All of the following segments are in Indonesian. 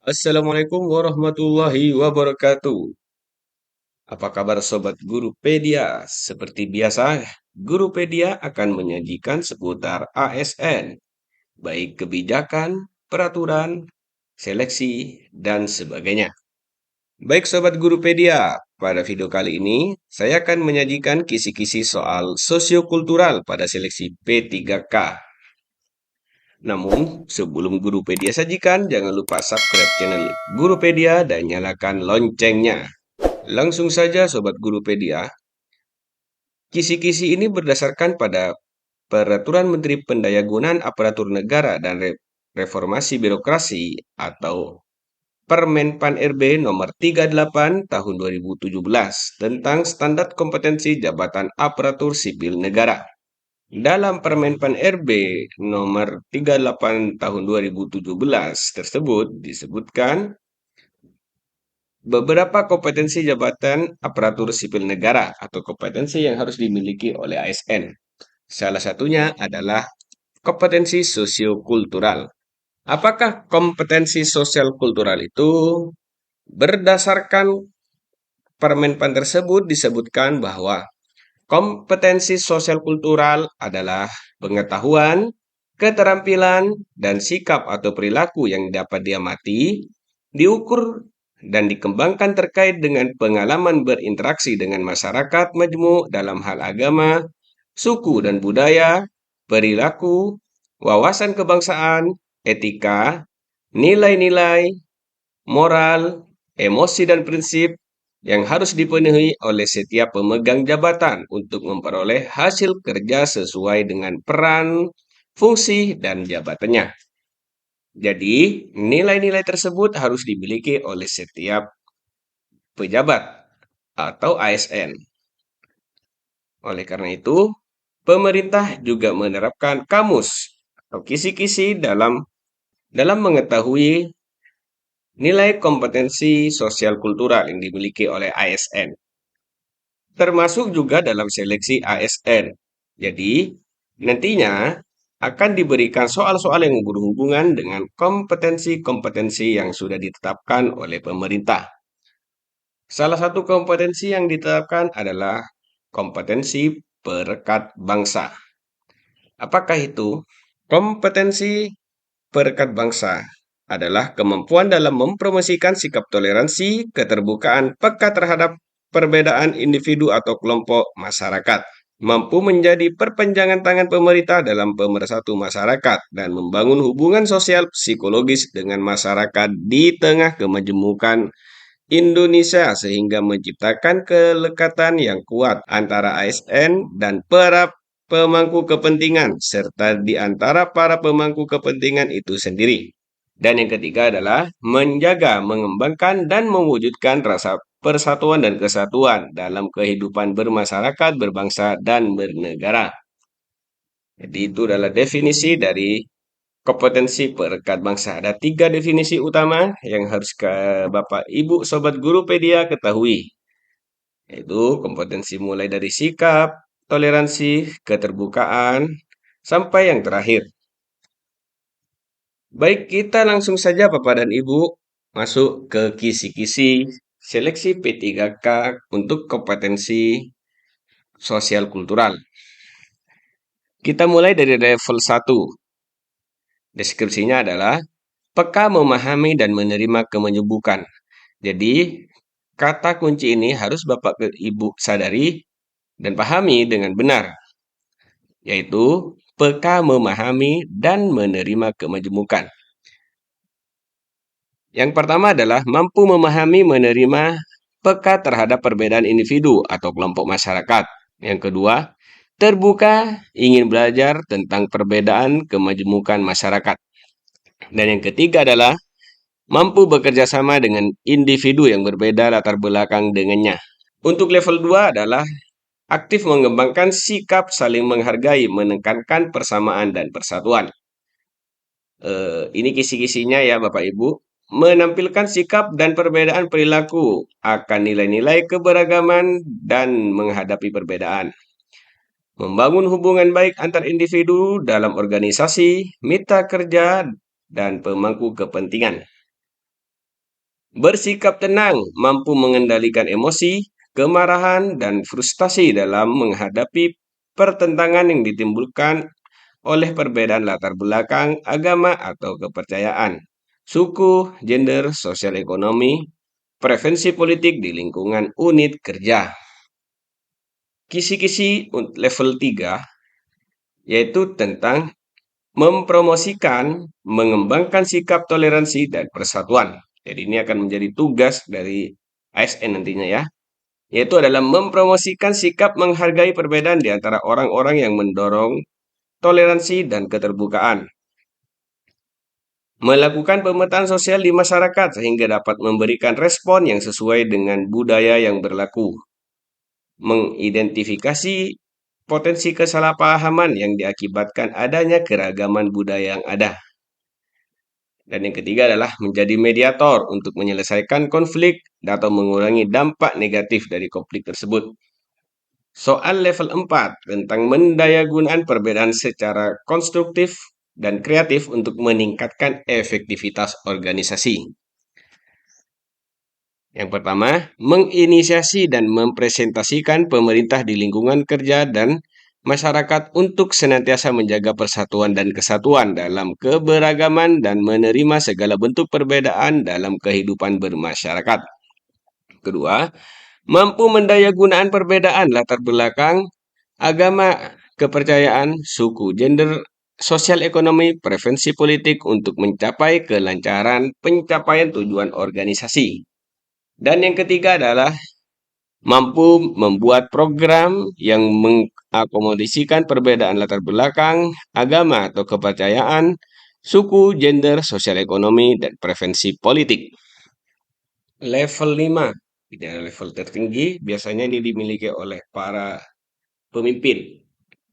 Assalamualaikum warahmatullahi wabarakatuh. Apa kabar Sobat Gurupedia? Seperti biasa, Gurupedia akan menyajikan seputar ASN, baik kebijakan, peraturan, seleksi, dan sebagainya. Baik Sobat Gurupedia, pada video kali ini saya akan menyajikan kisi-kisi soal sosiokultural pada seleksi P3K. Namun, sebelum Gurupedia sajikan, jangan lupa subscribe channel Gurupedia dan nyalakan loncengnya. Langsung saja Sobat Gurupedia, kisi-kisi ini berdasarkan pada Peraturan Menteri Pendayagunaan Aparatur Negara dan Reformasi Birokrasi atau Permenpan RB nomor 38 tahun 2017 tentang standar kompetensi jabatan aparatur sipil negara. Dalam Permenpan RB nomor 38 tahun 2017 tersebut disebutkan beberapa kompetensi jabatan aparatur sipil negara atau kompetensi yang harus dimiliki oleh ASN. Salah satunya adalah kompetensi sosiokultural. Apakah kompetensi sosial kultural itu? Berdasarkan Permenpan tersebut disebutkan bahwa kompetensi sosial kultural adalah pengetahuan, keterampilan, dan sikap atau perilaku yang dapat diamati, diukur, dan dikembangkan terkait dengan pengalaman berinteraksi dengan masyarakat majmuk dalam hal agama, suku dan budaya, perilaku, wawasan kebangsaan, etika, nilai-nilai, moral, emosi dan prinsip yang harus dipenuhi oleh setiap pemegang jabatan untuk memperoleh hasil kerja sesuai dengan peran, fungsi, dan jabatannya. Jadi, nilai-nilai tersebut harus dimiliki oleh setiap pejabat atau ASN. Oleh karena itu, pemerintah juga menerapkan kamus atau kisi-kisi dalam mengetahui nilai kompetensi sosial kultural yang dimiliki oleh ASN, termasuk juga dalam seleksi ASN. Jadi, nantinya akan diberikan soal-soal yang berhubungan dengan kompetensi-kompetensi yang sudah ditetapkan oleh pemerintah. Salah satu kompetensi yang ditetapkan adalah kompetensi perekat bangsa. Apakah itu? Kompetensi perekat bangsa adalah kemampuan dalam mempromosikan sikap toleransi, keterbukaan, peka terhadap perbedaan individu atau kelompok masyarakat, mampu menjadi perpanjangan tangan pemerintah dalam pemersatu masyarakat dan membangun hubungan sosial psikologis dengan masyarakat di tengah kemajemukan Indonesia sehingga menciptakan kelekatan yang kuat antara ASN dan para pemangku kepentingan serta di antara para pemangku kepentingan itu sendiri. Dan yang ketiga adalah menjaga, mengembangkan, dan mewujudkan rasa persatuan dan kesatuan dalam kehidupan bermasyarakat, berbangsa, dan bernegara. Jadi itu adalah definisi dari kompetensi perekat bangsa. Ada 3 definisi utama yang harus Bapak Ibu Sobat Gurupedia ketahui. Yaitu kompetensi mulai dari sikap, toleransi, keterbukaan, sampai yang terakhir. Baik, kita langsung saja Bapak dan Ibu masuk ke kisi-kisi seleksi P3K untuk kompetensi sosial kultural. Kita mulai dari level 1. Deskripsinya adalah peka memahami dan menerima kemenyebukan. Jadi, kata kunci ini harus Bapak dan Ibu sadari dan pahami dengan benar, yaitu peka memahami dan menerima kemenyebukan. Yang pertama adalah mampu memahami, menerima, peka terhadap perbedaan individu atau kelompok masyarakat. Yang kedua, terbuka, ingin belajar tentang perbedaan kemajemukan masyarakat. Dan yang ketiga adalah mampu bekerja sama dengan individu yang berbeda latar belakang dengannya. Untuk level 2 adalah aktif mengembangkan sikap saling menghargai, menekankan persamaan dan persatuan. Ini kisi-kisinya ya Bapak Ibu. Menampilkan sikap dan perbedaan perilaku akan nilai-nilai keberagaman dan menghadapi perbedaan. Membangun hubungan baik antar individu dalam organisasi, mitra kerja, dan pemangku kepentingan. Bersikap tenang, mampu mengendalikan emosi, kemarahan, dan frustasi dalam menghadapi pertentangan yang ditimbulkan oleh perbedaan latar belakang, agama, atau kepercayaan, suku, gender, sosial ekonomi, preferensi politik di lingkungan unit kerja. Kisi-kisi level 3 yaitu tentang mempromosikan, mengembangkan sikap toleransi dan persatuan. Jadi ini akan menjadi tugas dari ASN nantinya ya, yaitu adalah mempromosikan sikap menghargai perbedaan di antara orang-orang yang mendorong toleransi dan keterbukaan. Melakukan pemetaan sosial di masyarakat sehingga dapat memberikan respon yang sesuai dengan budaya yang berlaku. Mengidentifikasi potensi kesalahpahaman yang diakibatkan adanya keragaman budaya yang ada. Dan yang ketiga adalah menjadi mediator untuk menyelesaikan konflik atau mengurangi dampak negatif dari konflik tersebut. Soal level 4 tentang mendayagunaan perbedaan secara konstruktif dan kreatif untuk meningkatkan efektivitas organisasi. Yang pertama, menginisiasi dan mempresentasikan pemerintah di lingkungan kerja dan masyarakat untuk senantiasa menjaga persatuan dan kesatuan dalam keberagaman dan menerima segala bentuk perbedaan dalam kehidupan bermasyarakat. Kedua, mampu mendayagunaan perbedaan latar belakang, agama, kepercayaan, suku, gender, sosial ekonomi, preferensi politik untuk mencapai kelancaran pencapaian tujuan organisasi. Dan yang ketiga adalah mampu membuat program yang mengakomodasikan perbedaan latar belakang, agama atau kepercayaan, suku, gender, sosial ekonomi, dan preferensi politik. Level 5, ini adalah level tertinggi, biasanya ini dimiliki oleh para pemimpin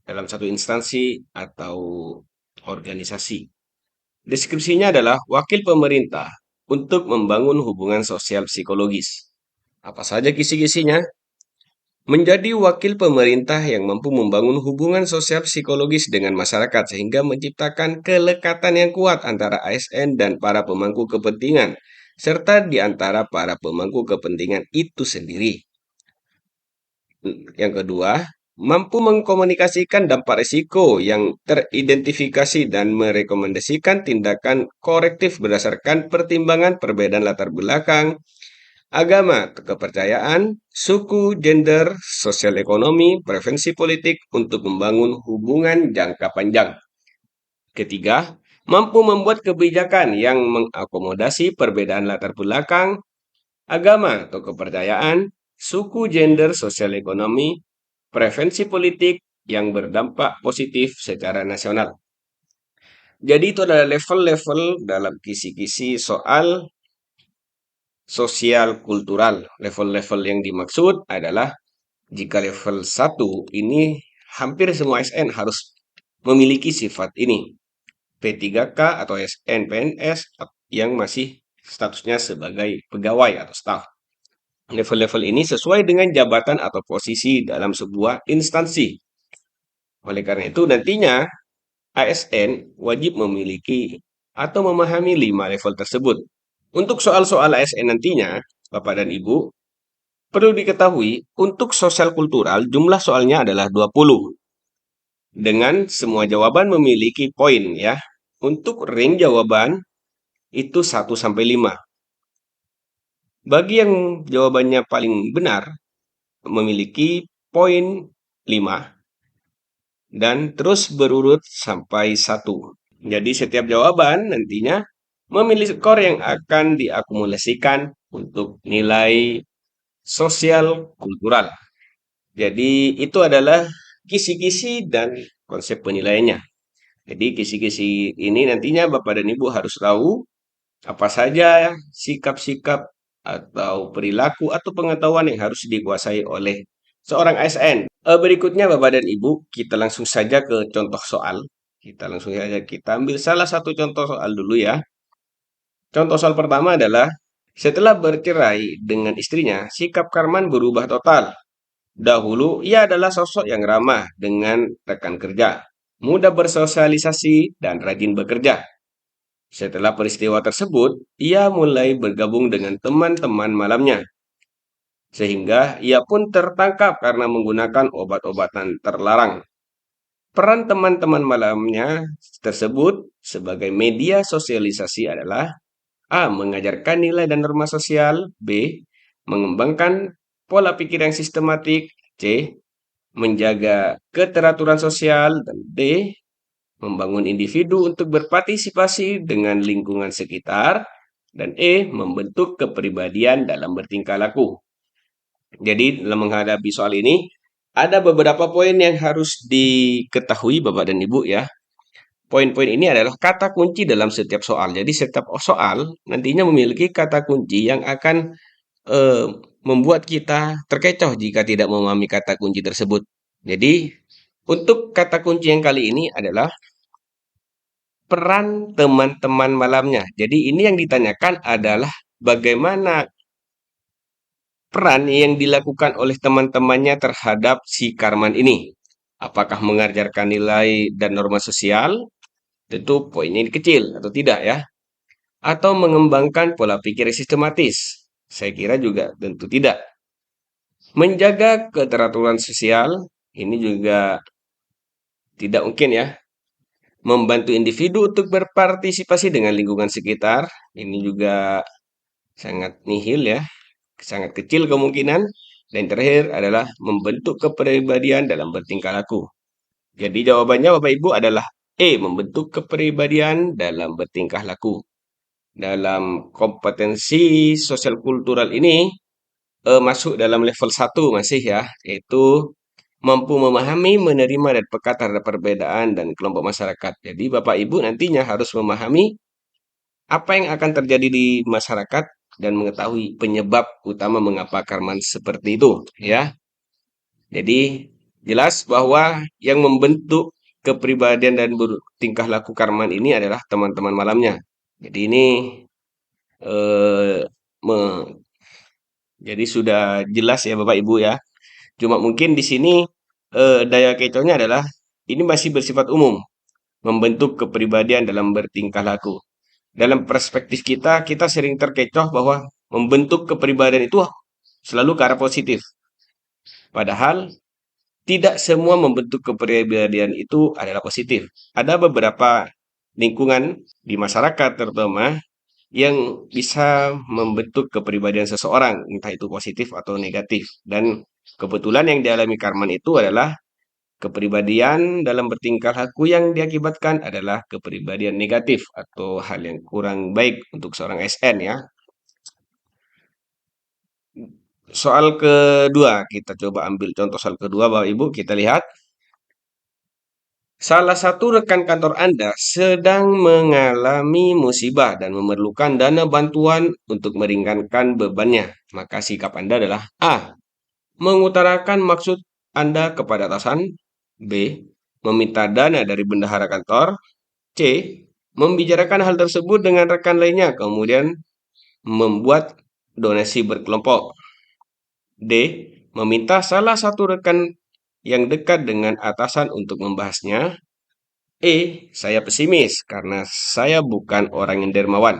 dalam satu instansi atau organisasi. Deskripsinya adalah wakil pemerintah untuk membangun hubungan sosial psikologis. Apa saja kisi-kisinya? Menjadi wakil pemerintah yang mampu membangun hubungan sosial psikologis dengan masyarakat sehingga menciptakan kelekatan yang kuat antara ASN dan para pemangku kepentingan, serta di antara para pemangku kepentingan itu sendiri. Yang kedua, mampu mengkomunikasikan dampak risiko yang teridentifikasi dan merekomendasikan tindakan korektif berdasarkan pertimbangan perbedaan latar belakang, agama, kepercayaan, suku, gender, sosial ekonomi, preferensi politik untuk membangun hubungan jangka panjang. Ketiga, mampu membuat kebijakan yang mengakomodasi perbedaan latar belakang, agama atau kepercayaan, suku, gender, sosial ekonomi, preferensi politik yang berdampak positif secara nasional. Jadi itu adalah level-level dalam kisi-kisi soal sosial kultural. Level-level yang dimaksud adalah jika level 1 ini hampir semua ASN harus memiliki sifat ini. P3K atau ASN PNS yang masih statusnya sebagai pegawai atau staf. Level-level ini sesuai dengan jabatan atau posisi dalam sebuah instansi. Oleh karena itu nantinya ASN wajib memiliki atau memahami 5 level tersebut. Untuk soal-soal ASN nantinya, Bapak dan Ibu, perlu diketahui untuk sosial kultural jumlah soalnya adalah 20. Dengan semua jawaban memiliki poin ya. Untuk ring jawaban itu 1 sampai 5. Bagi yang jawabannya paling benar memiliki poin 5 dan terus berurut sampai 1. Jadi setiap jawaban nantinya memilih skor yang akan diakumulasikan untuk nilai sosial kultural. Jadi itu adalah kisi-kisi dan konsep penilaiannya. Jadi kisi-kisi ini nantinya Bapak dan Ibu harus tahu apa saja sikap-sikap atau perilaku atau pengetahuan yang harus dikuasai oleh seorang ASN. Berikutnya Bapak dan Ibu, kita langsung saja ke contoh soal. Kita ambil salah satu contoh soal dulu ya. Contoh soal pertama adalah, setelah bercerai dengan istrinya, sikap Karman berubah total. Dahulu, ia adalah sosok yang ramah dengan rekan kerja, mudah bersosialisasi, dan rajin bekerja. Setelah peristiwa tersebut, ia mulai bergabung dengan teman-teman malamnya, sehingga ia pun tertangkap karena menggunakan obat-obatan terlarang. Peran teman-teman malamnya tersebut sebagai media sosialisasi adalah: A. Mengajarkan nilai dan norma sosial. B. Mengembangkan pola pikir yang sistematik. C. Menjaga keteraturan sosial. Dan D. Membangun individu untuk berpartisipasi dengan lingkungan sekitar. Dan E. Membentuk kepribadian dalam bertingkah laku. Jadi dalam menghadapi soal ini, ada beberapa poin yang harus diketahui Bapak dan Ibu ya. Poin-poin ini adalah kata kunci dalam setiap soal. Jadi setiap soal nantinya memiliki kata kunci yang akan eh, membuat kita terkecoh jika tidak memahami kata kunci tersebut. Jadi untuk kata kunci yang kali ini adalah peran teman-teman malamnya. Jadi ini yang ditanyakan adalah bagaimana peran yang dilakukan oleh teman-temannya terhadap si Karman ini. Apakah mengajarkan nilai dan norma sosial? Tentu poinnya ini kecil atau tidak ya. Atau mengembangkan pola pikir yang sistematis? Saya kira juga tentu tidak. Menjaga keteraturan sosial, ini juga tidak mungkin ya. Membantu individu untuk berpartisipasi dengan lingkungan sekitar, ini juga sangat nihil ya, sangat kecil kemungkinan. Dan terakhir adalah membentuk kepribadian dalam bertingkah laku. Jadi jawabannya Bapak Ibu adalah E, membentuk kepribadian dalam bertingkah laku. Dalam kompetensi sosial kultural ini masuk dalam level 1 masih ya, yaitu mampu memahami, menerima, dan peka terhadap perbedaan dan kelompok masyarakat. Jadi Bapak Ibu nantinya harus memahami apa yang akan terjadi di masyarakat dan mengetahui penyebab utama mengapa Karman seperti itu ya. Jadi jelas bahwa yang membentuk kepribadian dan bertingkah laku Karman ini adalah teman-teman malamnya. Jadi ini eh, me- jadi sudah jelas ya Bapak Ibu ya. Cuma mungkin di sini daya kecohnya adalah ini masih bersifat umum, membentuk kepribadian dalam bertingkah laku. Dalam perspektif kita, kita sering terkecoh bahwa membentuk kepribadian itu selalu ke arah positif. Padahal tidak semua membentuk kepribadian itu adalah positif. Ada beberapa lingkungan di masyarakat terutama yang bisa membentuk kepribadian seseorang, entah itu positif atau negatif. Dan kebetulan yang dialami Karman itu adalah kepribadian dalam bertingkah laku yang diakibatkan adalah kepribadian negatif atau hal yang kurang baik untuk seorang SN ya. Soal kedua, kita coba ambil contoh soal kedua Bapak Ibu, kita lihat. Salah satu rekan kantor Anda sedang mengalami musibah dan memerlukan dana bantuan untuk meringankan bebannya. Maka sikap Anda adalah A. Mengutarakan maksud Anda kepada atasan. B. Meminta dana dari bendahara kantor. C. Membicarakan hal tersebut dengan rekan lainnya, kemudian membuat donasi berkelompok. D. Meminta salah satu rekan yang dekat dengan atasan untuk membahasnya. Saya pesimis karena saya bukan orang yang dermawan.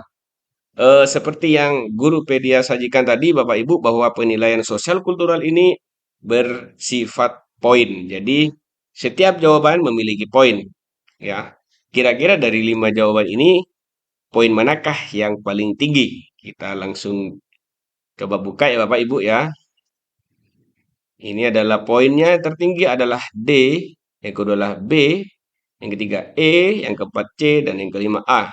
Seperti yang Guru Pedia sajikan tadi, Bapak Ibu, bahwa penilaian sosial kultural ini bersifat poin. Jadi, setiap jawaban memiliki poin. Ya, kira-kira dari 5 jawaban ini, poin manakah yang paling tinggi? Kita langsung coba buka ya Bapak Ibu ya. Ini adalah poinnya tertinggi adalah D, yang kedua adalah B, yang ketiga E, yang keempat C, dan yang kelima A.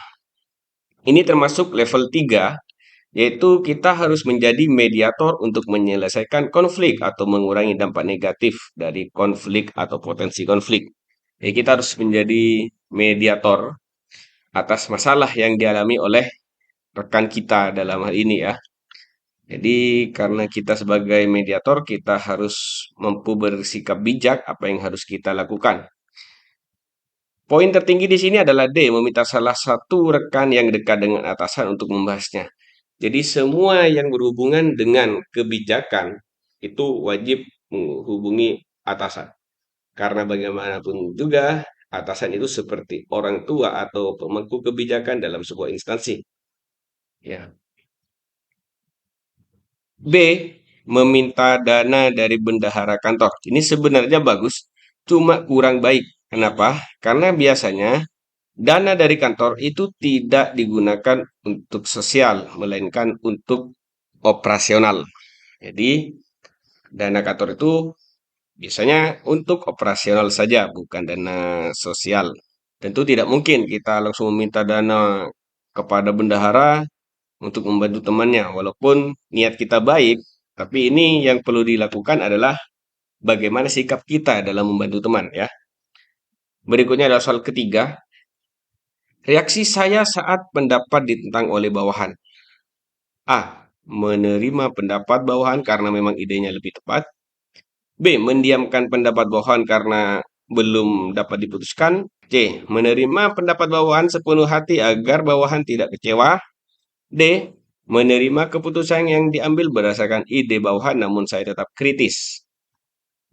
Ini termasuk level 3, yaitu kita harus menjadi mediator untuk menyelesaikan konflik atau mengurangi dampak negatif dari konflik atau potensi konflik. Jadi kita harus menjadi mediator atas masalah yang dialami oleh rekan kita dalam hal ini ya. Jadi karena kita sebagai mediator, kita harus mampu bersikap bijak apa yang harus kita lakukan. Poin tertinggi di sini adalah D, meminta salah satu rekan yang dekat dengan atasan untuk membahasnya. Jadi semua yang berhubungan dengan kebijakan itu wajib menghubungi atasan. Karena bagaimanapun juga atasan itu seperti orang tua atau pemangku kebijakan dalam sebuah instansi. Ya. B. Meminta dana dari bendahara kantor. Ini sebenarnya bagus, cuma kurang baik. Kenapa? Karena biasanya dana dari kantor itu tidak digunakan untuk sosial, melainkan untuk operasional. Jadi, dana kantor itu biasanya untuk operasional saja, bukan dana sosial. Tentu tidak mungkin kita langsung meminta dana kepada bendahara untuk membantu temannya, walaupun niat kita baik, tapi ini yang perlu dilakukan adalah bagaimana sikap kita dalam membantu teman ya. Berikutnya adalah soal ketiga, reaksi saya saat pendapat ditentang oleh bawahan. A. Menerima pendapat bawahan karena memang idenya lebih tepat. B. Mendiamkan pendapat bawahan karena belum dapat diputuskan. C. Menerima pendapat bawahan sepenuh hati agar bawahan tidak kecewa. D. Menerima keputusan yang diambil berdasarkan ide bawahan namun saya tetap kritis.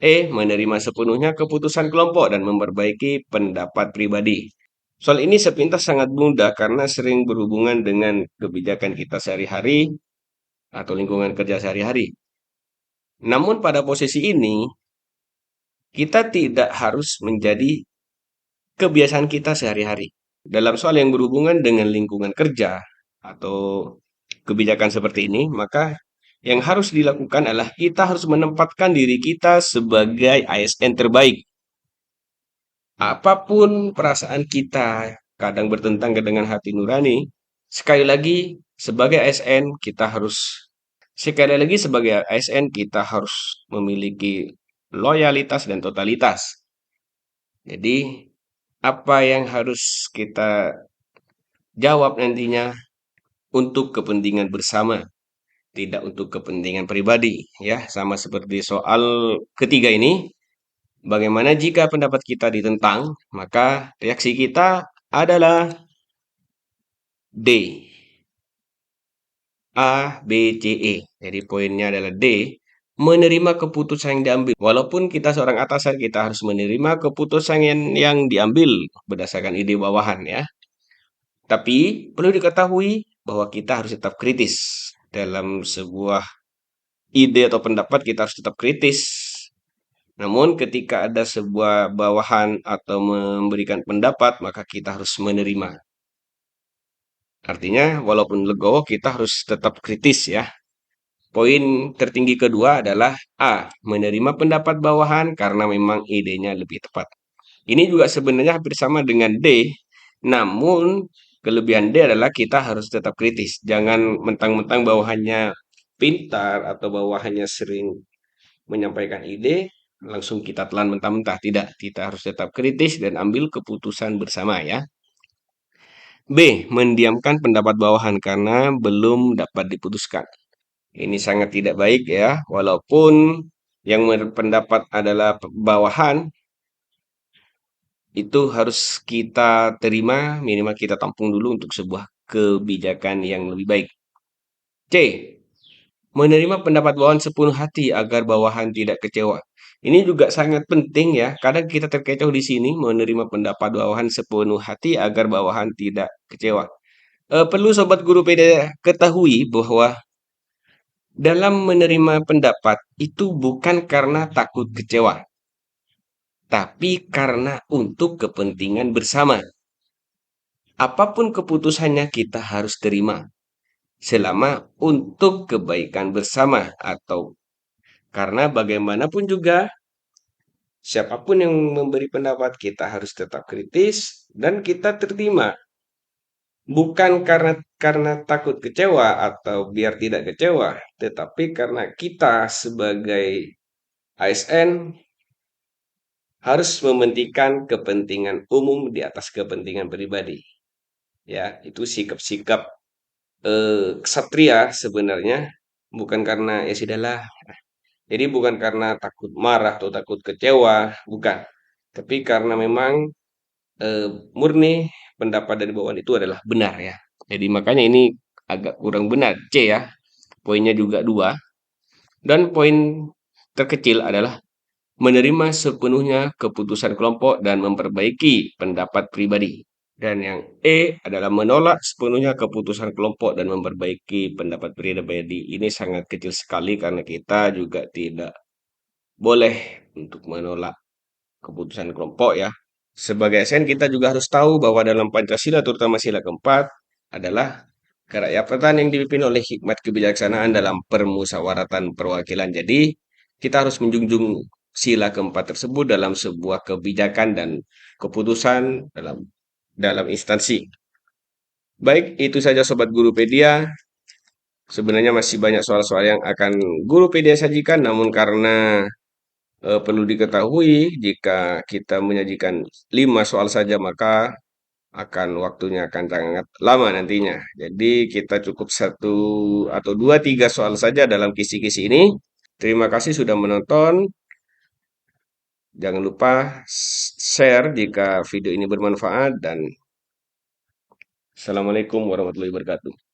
E. Menerima sepenuhnya keputusan kelompok dan memperbaiki pendapat pribadi. Soal ini sepintas sangat mudah karena sering berhubungan dengan kebijakan kita sehari-hari atau lingkungan kerja sehari-hari. Namun pada posisi ini, kita tidak harus menjadi kebiasaan kita sehari-hari. Dalam soal yang berhubungan dengan lingkungan kerja atau kebijakan seperti ini, maka yang harus dilakukan adalah kita harus menempatkan diri kita sebagai ASN terbaik. Apapun perasaan kita, kadang bertentangan dengan hati nurani, sekali lagi sebagai ASN kita harus memiliki loyalitas dan totalitas. Jadi apa yang harus kita jawab nantinya untuk kepentingan bersama, tidak untuk kepentingan pribadi, ya. Sama seperti soal ketiga ini, bagaimana jika pendapat kita ditentang, maka reaksi kita adalah D. A, B, C, E. Jadi poinnya adalah D. Menerima keputusan yang diambil. Walaupun kita seorang atasan, kita harus menerima keputusan yang diambil berdasarkan ide bawahan ya. Tapi perlu diketahui bahwa kita harus tetap kritis dalam sebuah ide atau pendapat, kita harus tetap kritis. Namun ketika ada sebuah bawahan atau memberikan pendapat, maka kita harus menerima. Artinya walaupun legowo kita harus tetap kritis ya. Poin tertinggi kedua adalah A. Menerima pendapat bawahan karena memang idenya lebih tepat. Ini juga sebenarnya hampir sama dengan D, namun kelebihan D adalah kita harus tetap kritis. Jangan mentang-mentang bawahannya pintar atau bawahannya sering menyampaikan ide, langsung kita telan mentah-mentah. Tidak, kita harus tetap kritis dan ambil keputusan bersama ya. B. Mendiamkan pendapat bawahan karena belum dapat diputuskan. Ini sangat tidak baik ya, walaupun yang berpendapat adalah bawahan, itu harus kita terima, minimal kita tampung dulu untuk sebuah kebijakan yang lebih baik. C. Menerima pendapat bawahan sepenuh hati agar bawahan tidak kecewa. Ini juga sangat penting ya, kadang kita terkecoh di sini menerima pendapat bawahan sepenuh hati agar bawahan tidak kecewa. Perlu Sobat Guru PD ketahui bahwa dalam menerima pendapat itu bukan karena takut kecewa, tapi karena untuk kepentingan bersama. Apapun keputusannya kita harus terima, selama untuk kebaikan bersama atau karena bagaimanapun juga, siapapun yang memberi pendapat kita harus tetap kritis dan kita terima. Bukan karena takut kecewa atau biar tidak kecewa, tetapi karena kita sebagai ASN harus mementingkan kepentingan umum di atas kepentingan pribadi. Ya, itu sikap-sikap ksatria sebenarnya, bukan karena ya sudahlah. Jadi bukan karena takut marah atau takut kecewa, bukan. Tapi karena memang murni pendapat dari bawahan itu adalah benar ya. Jadi makanya ini agak kurang benar C ya. Poinnya juga 2. Dan poin terkecil adalah menerima sepenuhnya keputusan kelompok dan memperbaiki pendapat pribadi. Dan yang E adalah menolak sepenuhnya keputusan kelompok dan memperbaiki pendapat pribadi. Ini sangat kecil sekali karena kita juga tidak boleh untuk menolak keputusan kelompok ya. Sebagai ASN kita juga harus tahu bahwa dalam Pancasila terutama sila keempat adalah kerakyatan yang dipimpin oleh hikmat kebijaksanaan dalam permusyawaratan perwakilan. Jadi kita harus menjunjung sila keempat tersebut dalam sebuah kebijakan dan keputusan dalam instansi. Baik, itu saja Sobat Gurupedia. Sebenarnya masih banyak soal-soal yang akan Gurupedia sajikan, namun karena perlu diketahui jika kita menyajikan 5 soal saja maka waktunya akan sangat lama nantinya. Jadi kita cukup satu atau dua tiga soal saja dalam kisi-kisi ini. Terima kasih sudah menonton. Jangan lupa share jika video ini bermanfaat dan Assalamualaikum warahmatullahi wabarakatuh.